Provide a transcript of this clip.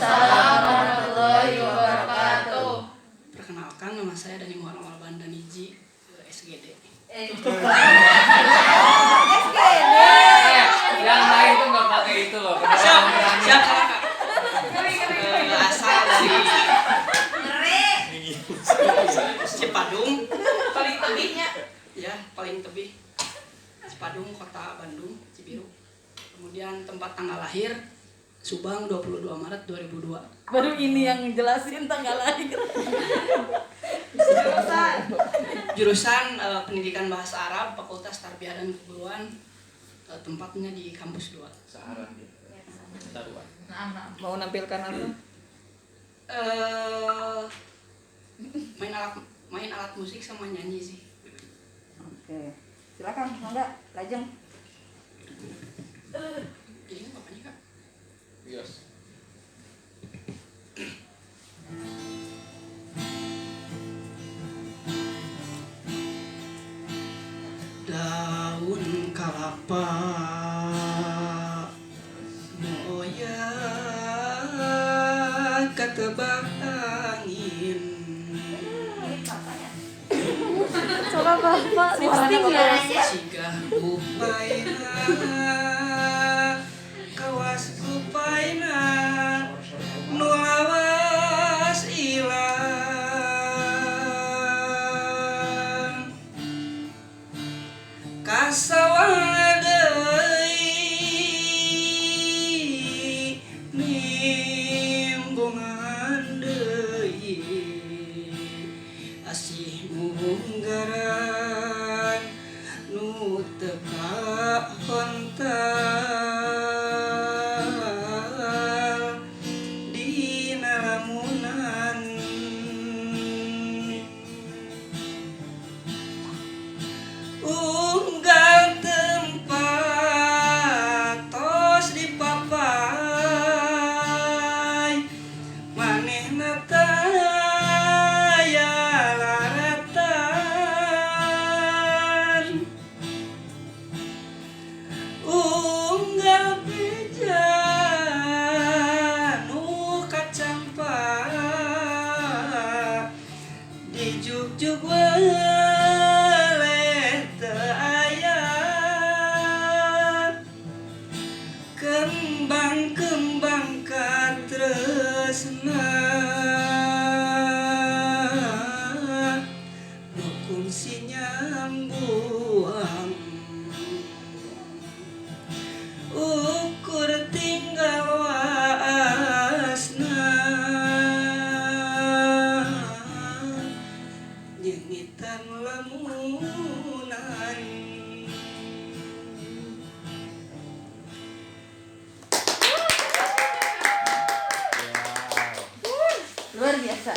Waalaikumsalam warahmatullahi wabarakatuh. Perkenalkan, nama saya Dani Muhammad Bandaniji, SGD. Yang lain tuh nggak pakai itu loh. Siapa? Asal dari Cipadung. Paling tebihnya. Ya, paling tebih. Cipadung, Kota Bandung, Cibiru. Kemudian tempat tanggal lahir Subang 22 Maret 2002. Baru ini yang jelasin tanggal lahir. Jurusan Pendidikan Bahasa Arab, Fakultas Tarbiyah dan Keguruan. Tempatnya di kampus 2. Saharan dia. Taruhan. Mau nampilkan apa? Main alat musik sama nyanyi sih. Oke. Silakan, Mangga, Lajeng. Ini bapaknya Kak. Yes. Daun kelapa moya ketebak angin. Coba Bapak listing ya. Sigah upaina kawas upaina nu lawas ilang kasawana deui nimbungan deui asih munggaran nu teka hontal dina lamunan unggal tempat tos dipapai manehna taya laratan unggal beja nu kacampa dijuk-juk weleh teu aya kembang-kembang katresna nu kungsi nyambuang ukur tinggal waasna nyengitan lamunan. Luar biasa.